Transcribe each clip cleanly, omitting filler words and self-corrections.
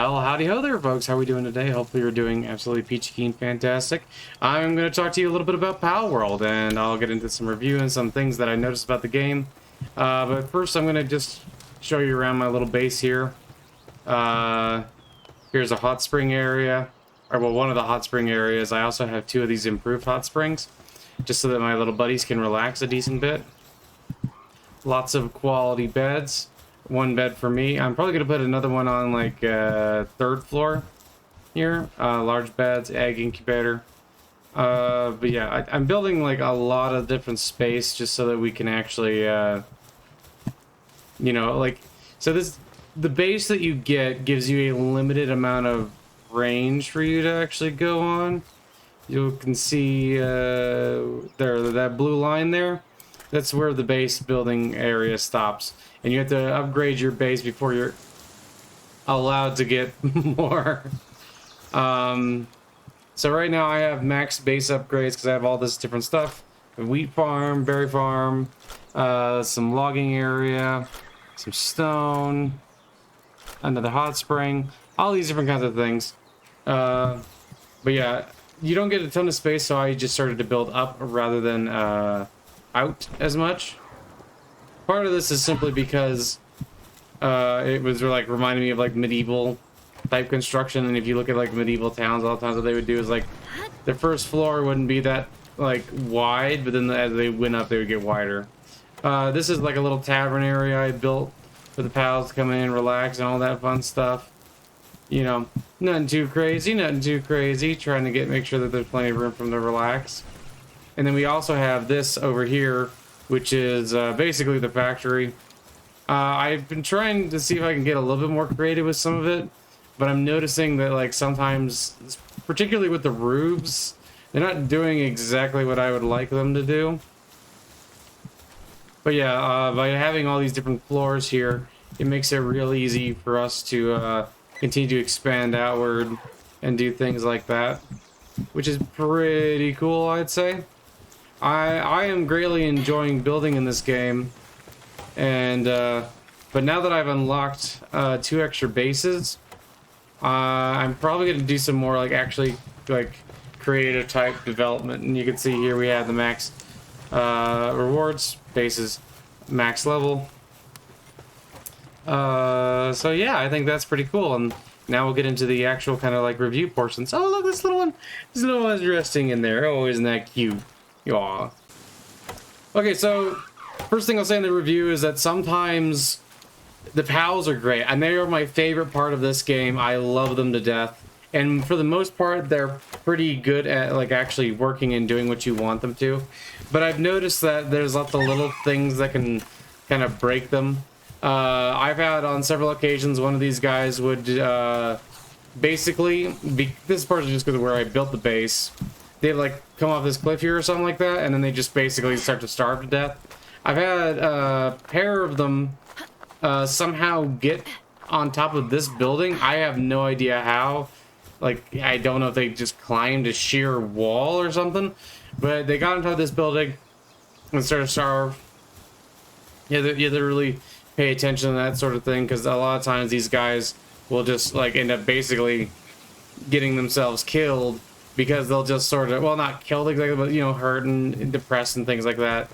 Well, howdy ho there, folks. How are we doing today? Hopefully you're doing absolutely peachy keen fantastic. I'm going to talk to you a little bit about Palworld, and I'll get into some review and some things that I noticed about the game. But first, I'm going to just show you around my little base here. Here's a hot spring area, or well, one of the hot spring areas. I also have two of these improved hot springs, just so that my little buddies can relax a decent bit. Lots of quality beds. One bed for me. I'm probably going to put another one on like third floor here. Large beds, egg incubator. But yeah, I'm building like a lot of different space just so that we can actually, you know, like, so the base that you get gives you a limited amount of range for you to actually go on. You can see there, that blue line there. That's where the base building area stops. And you have to upgrade your base before you're allowed to get more. So right now I have max base upgrades because I have all this different stuff. A wheat farm, berry farm, some logging area, some stone, another hot spring, all these different kinds of things. But yeah, you don't get a ton of space, so I just started to build up rather than out as much. Part of this is simply because it was like reminding me of like medieval type construction, and if you look at like medieval towns, a lot of times what they would do is like the first floor wouldn't be that like wide, but then as they went up they would get wider. This is like a little tavern area I built for the pals to come in, relax, and all that fun stuff. You know, nothing too crazy, trying to make sure that there's plenty of room for them to relax. And then we also have this over here, which is basically the factory. I've been trying to see if I can get a little bit more creative with some of it, but I'm noticing that like sometimes, particularly with the roofs, they're not doing exactly what I would like them to do. But yeah, by having all these different floors here, it makes it real easy for us to continue to expand outward and do things like that, which is pretty cool, I'd say. I am greatly enjoying building in this game, and but now that I've unlocked 2 extra bases, I'm probably going to do some more like actually like creative type development. And you can see here we have the max rewards bases, max level. So yeah, I think that's pretty cool. And now we'll get into the actual kind of like review portions. Oh look, this little one's resting in there. Oh, isn't that cute? Aw. Okay, so first thing I'll say in the review is that sometimes the pals are great, and they are my favorite part of this game. I love them to death, and for the most part they're pretty good at like actually working and doing what you want them to. But I've noticed that there's lots of little things that can kind of break them. I've had on several occasions one of these guys would basically this part is just because of where I built the base. They'd like come off this cliff here or something like that, and then they just basically start to starve to death. I've had a pair of them somehow get on top of this building. I have no idea how. Like, I don't know if they just climbed a sheer wall or something, but they got on top of this building and started to starve. You have to really pay attention to that sort of thing, because a lot of times these guys will just like end up basically getting themselves killed, because they'll just sort of, well, not killed exactly, but, you know, hurt and depressed and things like that.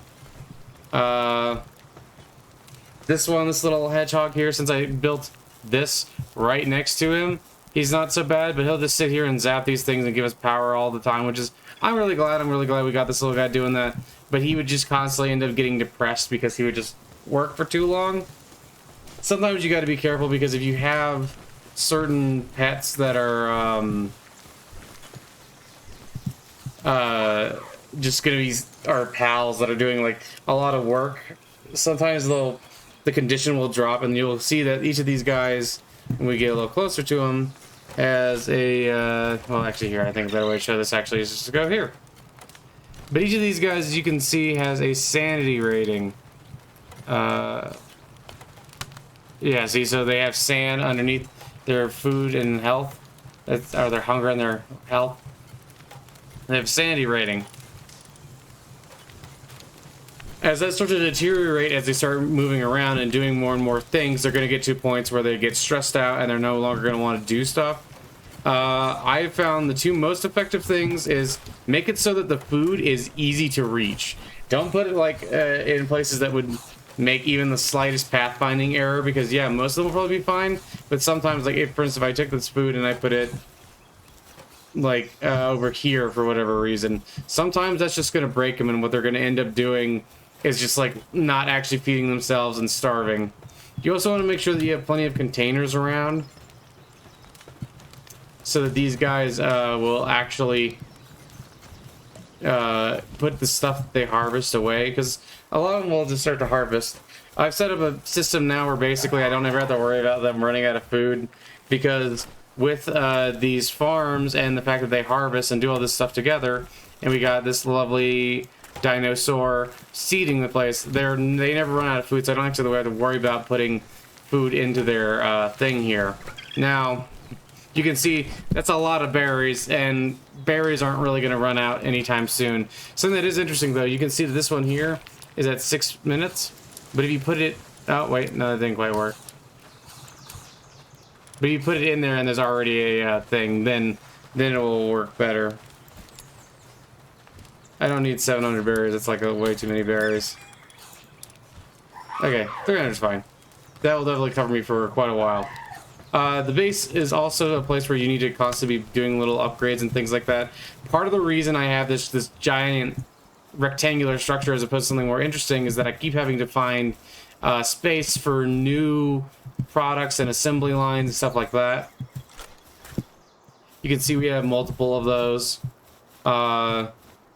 This little hedgehog here, since I built this right next to him, he's not so bad, but he'll just sit here and zap these things and give us power all the time, which is, I'm really glad we got this little guy doing that. But he would just constantly end up getting depressed because he would just work for too long. Sometimes you got to be careful, because if you have certain pets that are, just gonna be our pals that are doing like a lot of work, sometimes the condition will drop, and you'll see that each of these guys, when we get a little closer to them, has a well, actually here I think a better way to show this actually is just to go here. But each of these guys, as you can see, has a sanity rating. Yeah, see, so they have sand underneath their food and health, or their hunger and their health. They have sanity rating. as that starts to deteriorate, as they start moving around and doing more and more things, they're going to get to points where they get stressed out and they're no longer going to want to do stuff. I found the two most effective things is make it so that the food is easy to reach. Don't put it like in places that would make even the slightest pathfinding error, because yeah, most of them will probably be fine, but sometimes, like if, for instance, if I took this food and I put it like over here for whatever reason, sometimes that's just going to break them, and what they're going to end up doing is just like not actually feeding themselves and starving. You also want to make sure that you have plenty of containers around so that these guys will actually put the stuff that they harvest away, because a lot of them will just start to harvest. I've set up a system now where basically I don't ever have to worry about them running out of food, because with these farms and the fact that they harvest and do all this stuff together, and we got this lovely dinosaur seeding the place, they never run out of food, so I don't actually have to worry about putting food into their thing here. Now, you can see that's a lot of berries, and berries aren't really going to run out anytime soon. Something that is interesting, though, you can see that this one here is at 6 minutes, but if you put it... Oh, wait, no, that didn't quite work. But if you put it in there and there's already a thing, then it will work better. I don't need 700 berries. That's like way too many berries. Okay, 300 is fine. That will definitely cover me for quite a while. The base is also a place where you need to constantly be doing little upgrades and things like that. Part of the reason I have this giant rectangular structure as opposed to something more interesting is that I keep having to find space for new products and assembly lines and stuff like that. You can see we have multiple of those.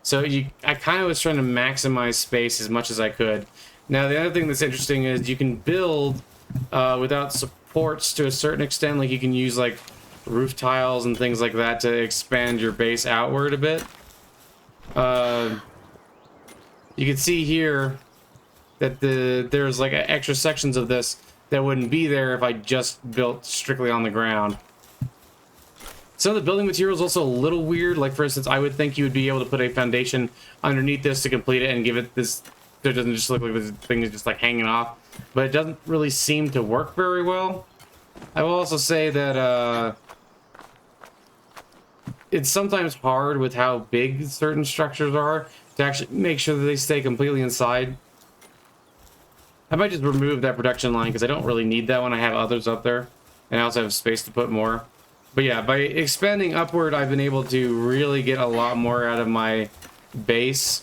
So I kind of was trying to maximize space as much as I could. Now, the other thing that's interesting is you can build without supports to a certain extent. Like, you can use like roof tiles and things like that to expand your base outward a bit. You can see here that there's like extra sections of this that wouldn't be there if I just built strictly on the ground. Some of the building materials also a little weird. Like, for instance, I would think you would be able to put a foundation underneath this to complete it and give it this, so it doesn't just look like this thing is just like hanging off. But it doesn't really seem to work very well. I will also say that it's sometimes hard with how big certain structures are to actually make sure that they stay completely inside. I might just remove that production line because I don't really need that when I have others up there. And I also have space to put more. But yeah, by expanding upward, I've been able to really get a lot more out of my base.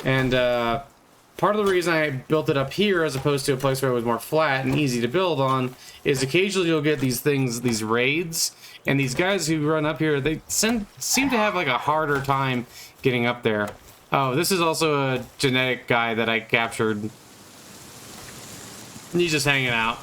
And part of the reason I built it up here as opposed to a place where it was more flat and easy to build on is occasionally you'll get these things, these raids. And these guys who run up here, they seem to have like a harder time getting up there. Oh, this is also a genetic guy that I captured. He's just hanging out.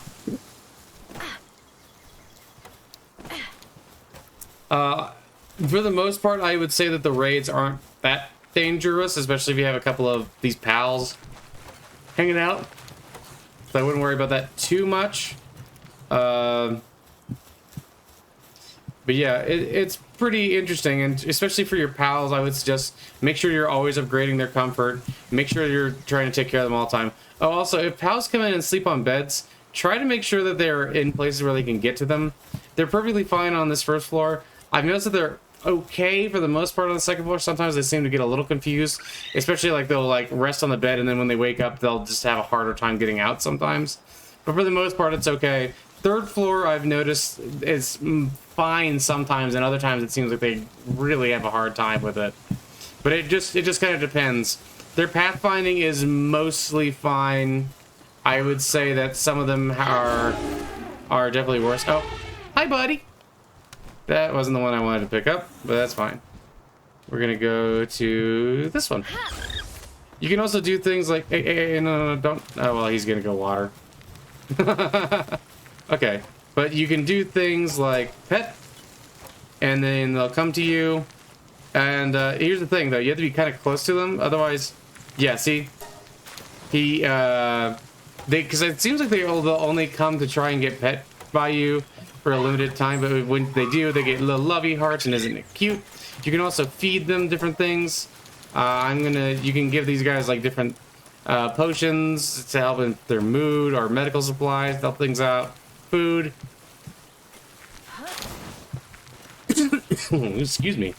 For the most part, I would say that the raids aren't that dangerous, especially if you have a couple of these pals hanging out. So I wouldn't worry about that too much. But yeah, it's pretty interesting, and especially for your pals, I would suggest make sure you're always upgrading their comfort. Make sure you're trying to take care of them all the time. Oh, also, if pals come in and sleep on beds, try to make sure that they're in places where they can get to them. They're perfectly fine on this first floor. I've noticed that they're okay for the most part on the second floor. Sometimes they seem to get a little confused, especially like they'll like rest on the bed, and then when they wake up, they'll just have a harder time getting out sometimes. But for the most part, it's okay. Third floor, I've noticed, is fine sometimes, and other times it seems like they really have a hard time with it. But it just kind of depends. Their pathfinding is mostly fine. I would say that some of them are definitely worse. Oh, hi, buddy. That wasn't the one I wanted to pick up, but that's fine. We're gonna go to this one. You can also do things like, hey, no, don't. Oh well, he's gonna go water. Okay, but you can do things like pet, and then they'll come to you. And here's the thing, though: you have to be kind of close to them, otherwise, yeah. See, because it seems like they'll only come to try and get pet by you for a limited time, but when they do, they get little lovey hearts, and isn't it cute? You can also feed them different things. You can give these guys like different potions to help with their mood, or medical supplies to help things out, food. Excuse me.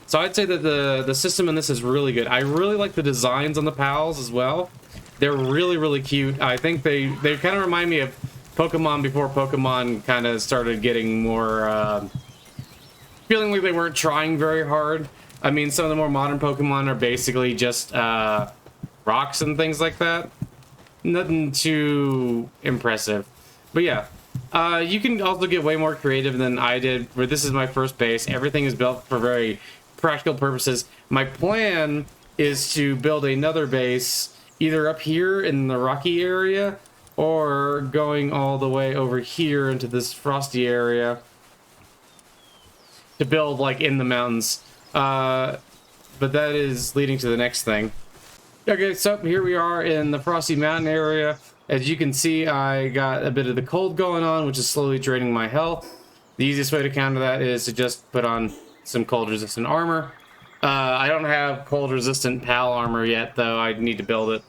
So I'd say that the system in this is really good. I really like the designs on the pals as well. They're really cute. I think they kind of remind me of Pokemon before Pokemon kind of started getting more feeling like they weren't trying very hard. I mean, some of the more modern Pokemon are basically just rocks and things like that. Nothing too impressive. But yeah, you can also get way more creative than I did, where this is my first base. Everything is built for very practical purposes. My plan is to build another base either up here in the rocky area or going all the way over here into this frosty area to build like in the mountains. But that is leading to the next thing. Okay, so here we are in the Frosty Mountain area. As you can see, I got a bit of the cold going on, which is slowly draining my health. The easiest way to counter that is to just put on some cold resistant armor. I don't have cold resistant PAL armor yet, though. I need to build it.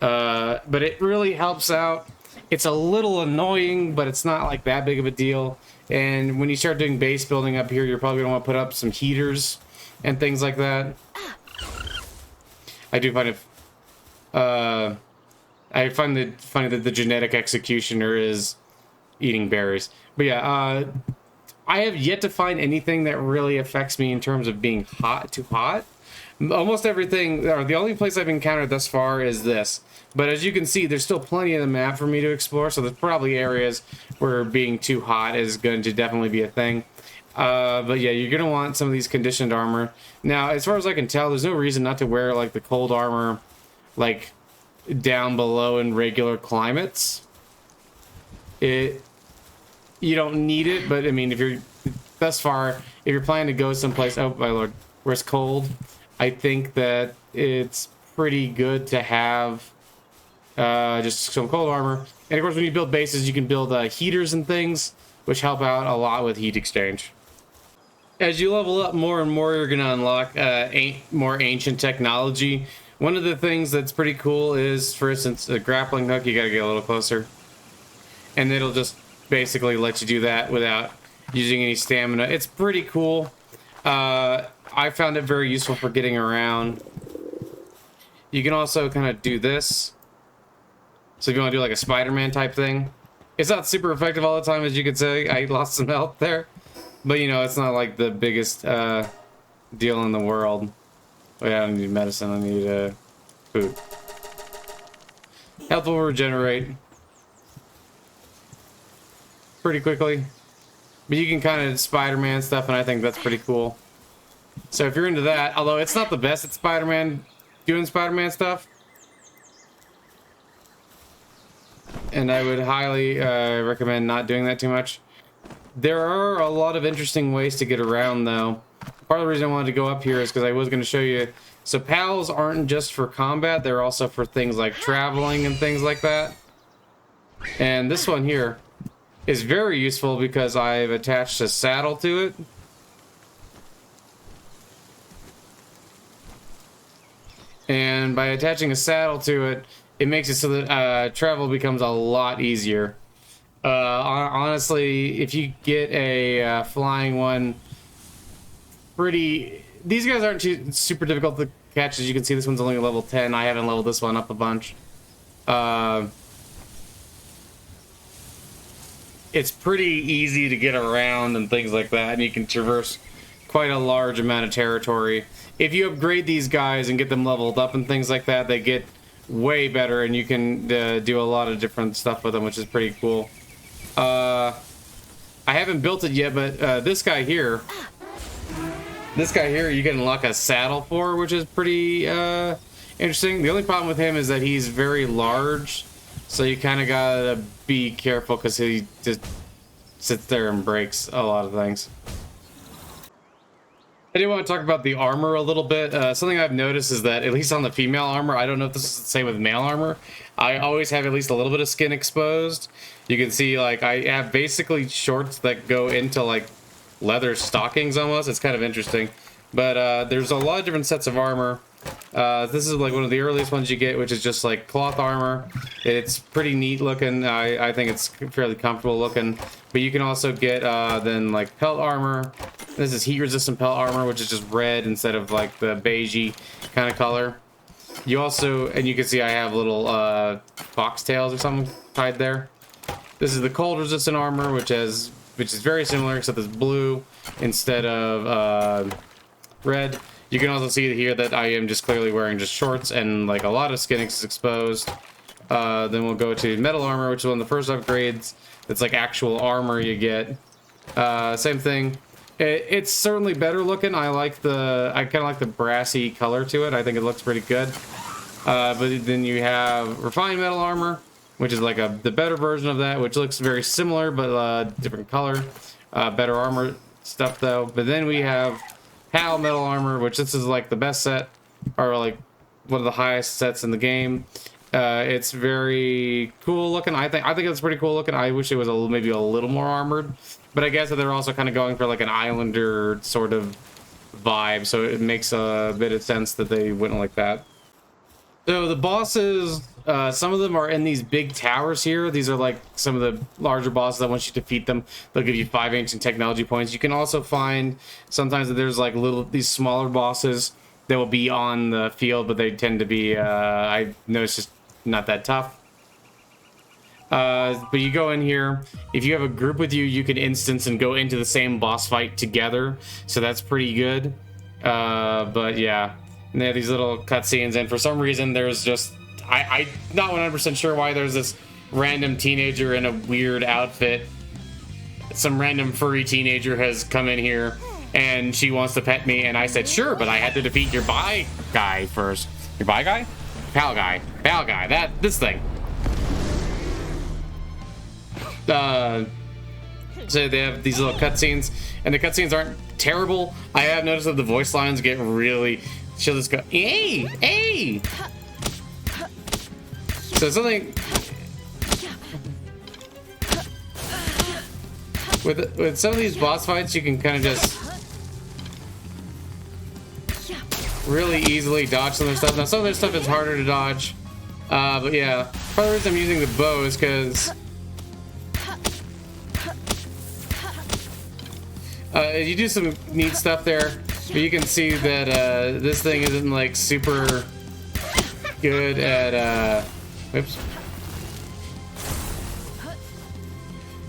But it really helps out. It's a little annoying, but it's not like that big of a deal. And when you start doing base building up here, you're probably going to want to put up some heaters and things like that. I do find it I find it funny that the genetic executioner is eating berries. But yeah, I have yet to find anything that really affects me in terms of being too hot. Almost everything, or the only place I've encountered thus far is this. But as you can see, there's still plenty of the map for me to explore, so there's probably areas where being too hot is going to definitely be a thing. But yeah, you're going to want some of these conditioned armor. Now, as far as I can tell, there's no reason not to wear like the cold armor like down below in regular climates. You don't need it, but I mean, if you're thus far, if you're planning to go someplace, oh my lord, where it's cold, I think that it's pretty good to have just some cold armor. And of course, when you build bases, you can build heaters and things, which help out a lot with heat exchange. As you level up more and more, you're going to unlock more ancient technology. One of the things that's pretty cool is, for instance, a grappling hook. You got to get a little closer. And it'll just basically let you do that without using any stamina. It's pretty cool. I found it very useful for getting around. You can also kind of do this. So if you want to do like a Spider-Man type thing. It's not super effective all the time, as you could say. I lost some health there. But, you know, it's not like the biggest deal in the world. Wait, I don't need medicine. I need food. Health will regenerate pretty quickly. But you can kind of Spider-Man stuff, and I think that's pretty cool. So if you're into that, although it's not the best at Spider-Man, doing Spider-Man stuff. And I would highly recommend not doing that too much. There are a lot of interesting ways to get around, though. Part of the reason I wanted to go up here is because I was going to show you. So pals aren't just for combat, they're also for things like traveling and things like that. And this one here is very useful because I've attached a saddle to it. And by attaching a saddle to it, it makes it so that travel becomes a lot easier. Honestly, if you get a flying one, these guys aren't too super difficult to catch. As you can see, this one's only level 10. I haven't leveled this one up a bunch. It's pretty easy to get around and things like that, and you can traverse quite a large amount of territory. If you upgrade these guys and get them leveled up and things like that, they get way better, and you can do a lot of different stuff with them, which is pretty cool. I haven't built it yet, but this guy here you can unlock a saddle for, which is pretty interesting. The only problem with him is that he's very large, so you kind of gotta be careful because he just sits there and breaks a lot of things. I do want to talk about the armor a little bit. Something I've noticed is that, at least on the female armor, I don't know if this is the same with male armor, I always have at least a little bit of skin exposed. You can see, like, I have basically shorts that go into, like, leather stockings almost. It's kind of interesting. But there's a lot of different sets of armor. This is like one of the earliest ones you get, which is just like cloth armor. It's pretty neat looking. I think it's fairly comfortable looking. But you can also get then like pelt armor. This is heat resistant pelt armor, which is just red instead of like the beigey kind of color. You also, and you can see I have little foxtails or something tied there. This is the cold resistant armor, which is very similar, except it's blue instead of red. You can also see here that I am just clearly wearing just shorts and like a lot of skin is exposed. Then we'll go to metal armor, which is one of the first upgrades. It's like actual armor you get. Same thing. It's certainly better looking. I kind of like the brassy color to it. I think it looks pretty good. But then you have refined metal armor, which is like the better version of that, which looks very similar but different color. Better armor stuff though. But then we have Hal metal armor, which this is like the best set, or like one of the highest sets in the game. It's very cool looking. I think it's pretty cool looking. I wish it was maybe a little more armored, but I guess that they're also kind of going for like an Islander sort of vibe, so it makes a bit of sense that they went like that. So the bosses, some of them are in these big towers here. These are like some of the larger bosses that once you defeat them, they'll give you 5 ancient technology points. You can also find sometimes that there's like these smaller bosses that will be on the field, but they tend to be, I noticed, just not that tough. But you go in here, if you have a group with you, you can instance and go into the same boss fight together. So that's pretty good. But yeah. And they have these little cutscenes, and for some reason there's just I'm not 100% sure why there's this random teenager in a weird outfit. Some random furry teenager has come in here and she wants to pet me, and I said sure, but I had to defeat your bi guy first. Your bi guy? Pal guy. This thing. So they have these little cutscenes, and the cutscenes aren't terrible. I have noticed that the voice lines get really. She'll just go, hey! So something with some of these boss fights, you can kind of just really easily dodge some of their stuff. Now some of their stuff is harder to dodge, but yeah, part of the reason I'm using the bow is because you do some neat stuff there. But you can see that this thing isn't like super good at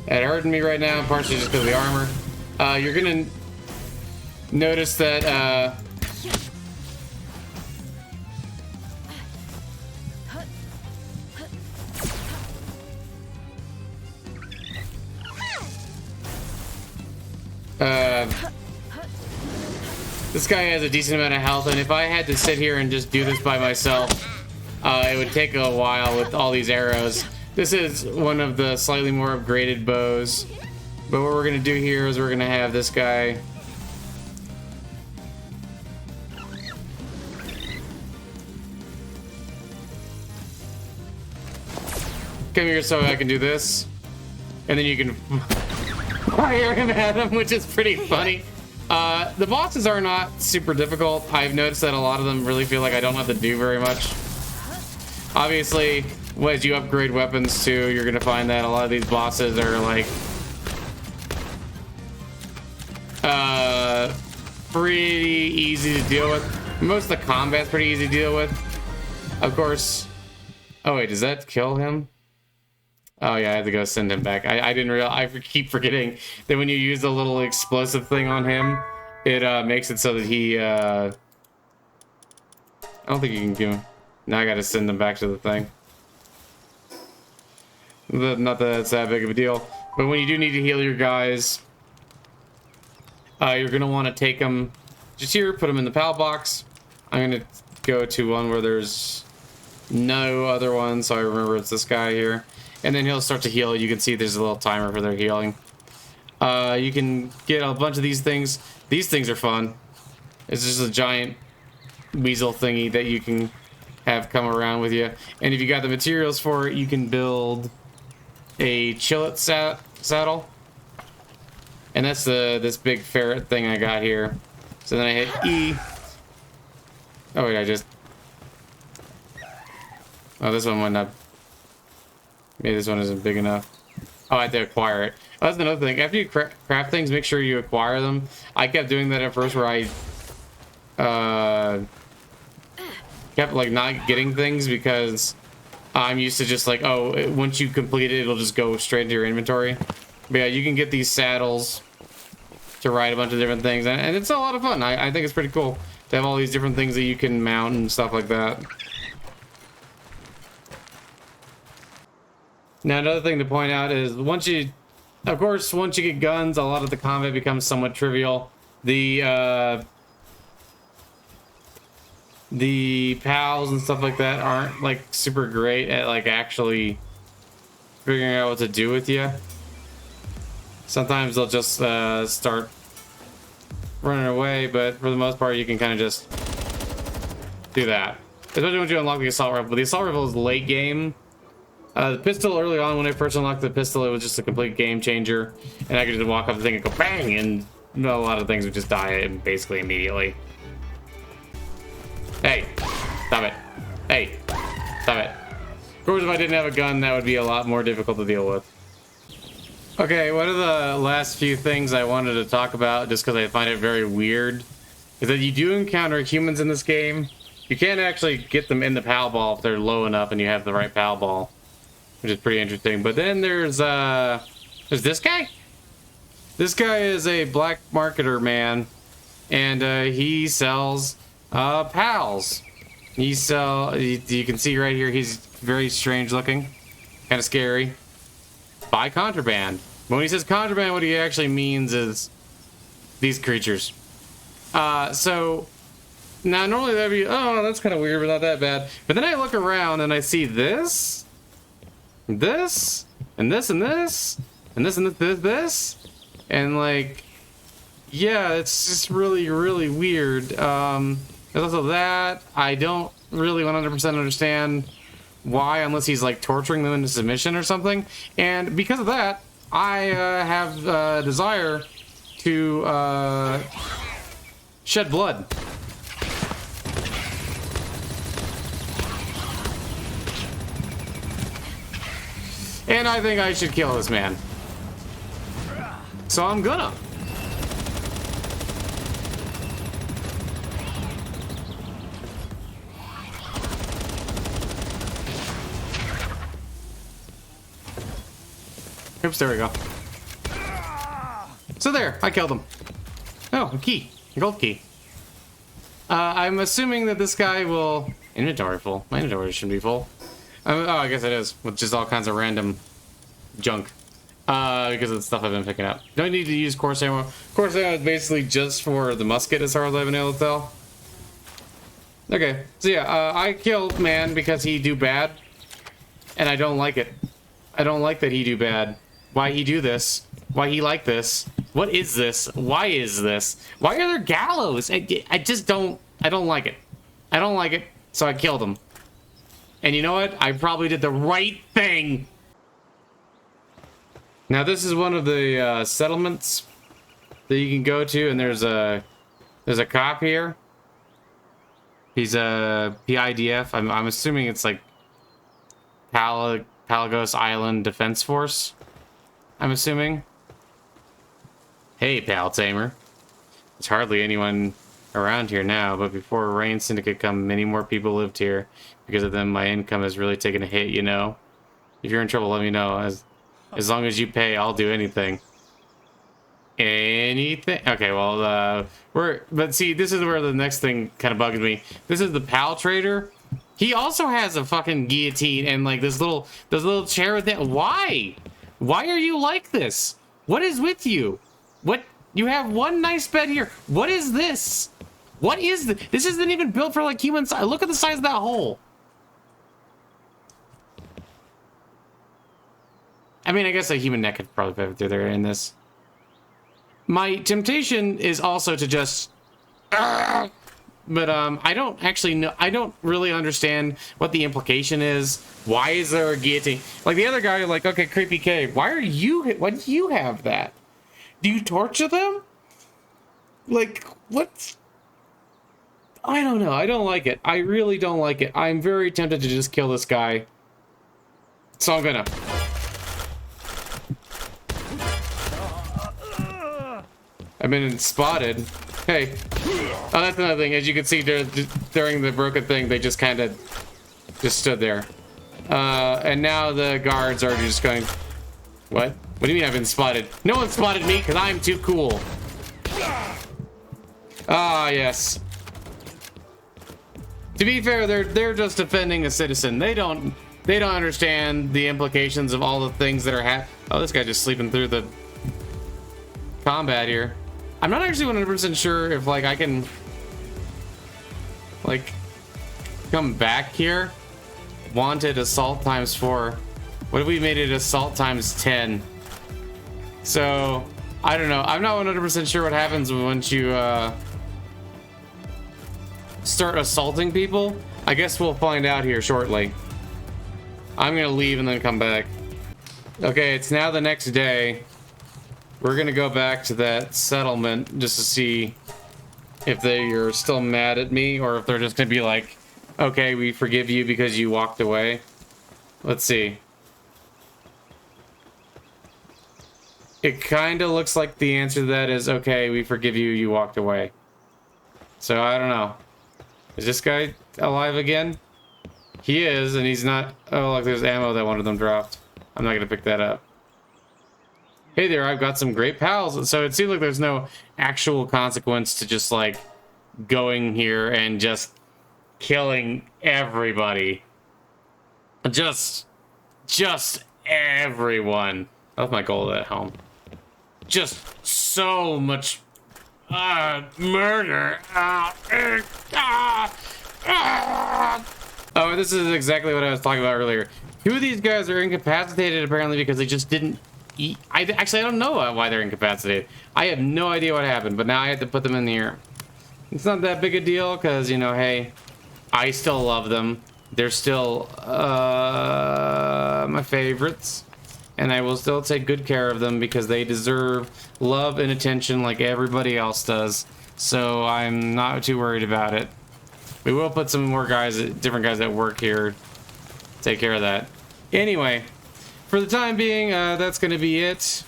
at hurting me right now, partially just because of the armor. You're gonna notice that this guy has a decent amount of health, and if I had to sit here and just do this by myself, it would take a while with all these arrows. This is one of the slightly more upgraded bows, but what we're gonna do here is we're gonna have this guy come here so I can do this, and then you can fire him at him, which is pretty funny. The bosses are not super difficult. I've noticed that a lot of them really feel like I don't have to do very much. Obviously, as you upgrade weapons too, you're gonna find that a lot of these bosses are like pretty easy to deal with. Most of the combat's pretty easy to deal with. Of course. Oh wait, does that kill him? Oh yeah, I had to go send him back. I didn't realize. I keep forgetting that when you use a little explosive thing on him, it makes it so that he. I don't think you can give him. Now I gotta send him back to the thing. Not that it's that big of a deal, but when you do need to heal your guys, you're gonna want to take them just here, put them in the PAL box. I'm gonna go to one where there's no other one, so I remember it's this guy here. And then he'll start to heal. You can see there's a little timer for their healing. You can get a bunch of these things. These things are fun. It's just a giant weasel thingy that you can have come around with you. And if you got the materials for it, you can build a chillet saddle. And that's this big ferret thing I got here. So then I hit E. Oh wait, I just... Oh, this one might not... Maybe this one isn't big enough. Oh, I had to acquire it. Oh, that's another thing. After you craft things, make sure you acquire them. I kept doing that at first where I... kept, like, not getting things because I'm used to just, like, oh, once you complete it, it'll just go straight into your inventory. But yeah, you can get these saddles to ride a bunch of different things, and it's a lot of fun. I think it's pretty cool to have all these different things that you can mount and stuff like that. Now, another thing to point out is once you get guns, a lot of the combat becomes somewhat trivial. The pals and stuff like that aren't like super great at like actually figuring out what to do with you. Sometimes they'll just start running away, but for the most part, you can kind of just do that. Especially once you unlock the assault rifle. But the assault rifle is late game. The pistol early on, when I first unlocked the pistol, it was just a complete game changer, and I could just walk up the thing and go bang, and a lot of things would just die basically immediately. Hey, stop it. Hey, stop it. Of course, if I didn't have a gun, that would be a lot more difficult to deal with. Okay, one of the last few things I wanted to talk about, just because I find it very weird, is that you do encounter humans in this game. You can't actually get them in the PAL ball if they're low enough and you have the right PAL ball, which is pretty interesting. But then there's this guy. This guy is a black marketer man, and he sells pals. You can see right here, he's very strange looking, kind of scary. Buy contraband. But when he says contraband, what he actually means is these creatures. So now normally that'd be, oh, that's kind of weird, but not that bad. But then I look around and I see this, and this, and this, and this, and this, and this, and like, yeah, it's just really, really weird. There's also that. I don't really 100% understand why, unless he's like torturing them into submission or something. And because of that, I have a desire to shed blood. And I think I should kill this man. So I'm gonna. Oops, there we go. So there, I killed him. Oh, a key. A gold key. I'm assuming that this guy will... Inventory full. My inventory shouldn't be full. Oh, I guess it is. With just all kinds of random junk. Because of the stuff I've been picking up. Don't need to use course ammo. Course ammo is basically just for the musket, as far as I've been able to tell. Okay, so yeah, I killed man because he do bad. And I don't like it. I don't like that he do bad. Why he do this? Why he like this? What is this? Why is this? Why are there gallows? I just don't... I don't like it. I don't like it, so I killed him. And you know what? I probably did the right thing. Now this is one of the settlements that you can go to, and there's a cop here. He's a PIDF. I'm assuming it's like Palagos Island Defense Force. I'm assuming. Hey, Pal Tamer. There's hardly anyone around here now, but before Rain Syndicate come, many more people lived here. Because of them, my income has really taken a hit, you know? If you're in trouble, let me know. As long as you pay, I'll do anything. Anything? Okay, well, but see, this is where the next thing kind of bugs me. This is the Pal Trader. He also has a fucking guillotine and like this little chair with that. Why? Why are you like this? What is with you? What? You have one nice bed here. What is this? What is this? This isn't even built for like human size. Look at the size of that hole. I mean, I guess a human neck could probably fit through there in this. My temptation is also to just... But I don't actually know. I don't really understand what the implication is. Why is there a guillotine? Like the other guy, like, okay, creepy cave. Why do you have that? Do you torture them? Like, what? I don't know. I don't like it. I really don't like it. I'm very tempted to just kill this guy. So I'm gonna. I've been spotted. Hey. Oh, that's another thing. As you can see during the broken thing, they just kind of just stood there. And now the guards are just going, what? What do you mean I've been spotted? No one spotted me because I'm too cool. Ah, yes. To be fair, they're just defending a citizen. They don't understand the implications of all the things that are Oh, this guy just sleeping through the combat here. I'm not actually 100% sure if like I can like come back here. Wanted assault times 4. What if we made it assault times 10? So I don't know. I'm not 100% sure what happens once you start assaulting people. I guess we'll find out here shortly. I'm gonna leave and then come back. Okay, it's now the next day. We're gonna go back to that settlement just to see if they are still mad at me or if they're just gonna be like, okay, we forgive you because you walked away. Let's see. It kind of looks like the answer to that is, okay, we forgive you, you walked away. So I don't know. Is this guy alive again? He is, and he's not. Oh, look, there's ammo that one of them dropped. I'm not gonna pick that up. Hey there, I've got some great pals. So it seems like there's no actual consequence to just like going here and just killing everybody. Just everyone. That's my goal at home. Just so much murder. Oh, this is exactly what I was talking about earlier. 2 of these guys are incapacitated apparently because they just didn't eat. I don't know why they're incapacitated. I have no idea what happened, but now I have to put them in the air. It's not that big a deal because, you know, hey, I still love them. They're still my favorites. And I will still take good care of them because they deserve love and attention like everybody else does. So I'm not too worried about it. We will put some more guys, different guys at work here. Take care of that. Anyway, for the time being, that's going to be it.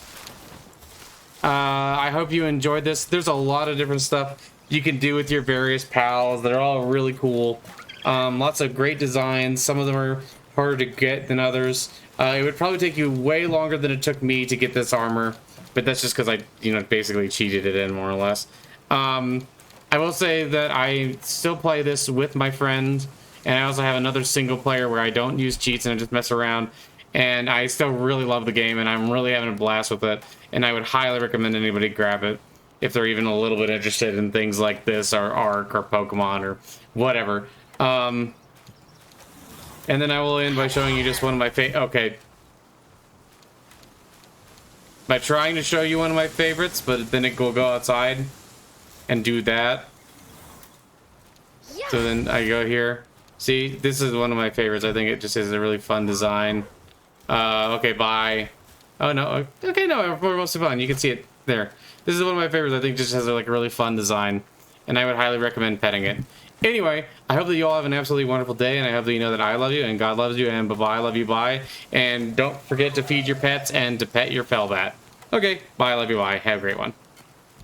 I hope you enjoyed this. There's a lot of different stuff you can do with your various pals. They're all really cool. Lots of great designs. Some of them are harder to get than others. It would probably take you way longer than it took me to get this armor, but that's just because I, you know, basically cheated it in more or less. I will say that I still play this with my friend, and I also have another single player where I don't use cheats and I just mess around, and I still really love the game, and I'm really having a blast with it, and I would highly recommend anybody grab it if they're even a little bit interested in things like this, or Ark, or Pokemon, or whatever. And then I will end by showing you just one of my okay. By trying to show you one of my favorites, but then it will go outside and do that. Yeah. So then I go here. See, this is one of my favorites. I think it just is a really fun design. Okay, bye. Oh, no. Okay, no, we're mostly fun. You can see it there. This is one of my favorites. I think it just has like a really fun design. And I would highly recommend petting it. Anyway, I hope that you all have an absolutely wonderful day, and I hope that you know that I love you, and God loves you, and bye-bye, I love you, bye. And don't forget to feed your pets and to pet your Pelbat. Okay, bye, I love you, bye. Have a great one.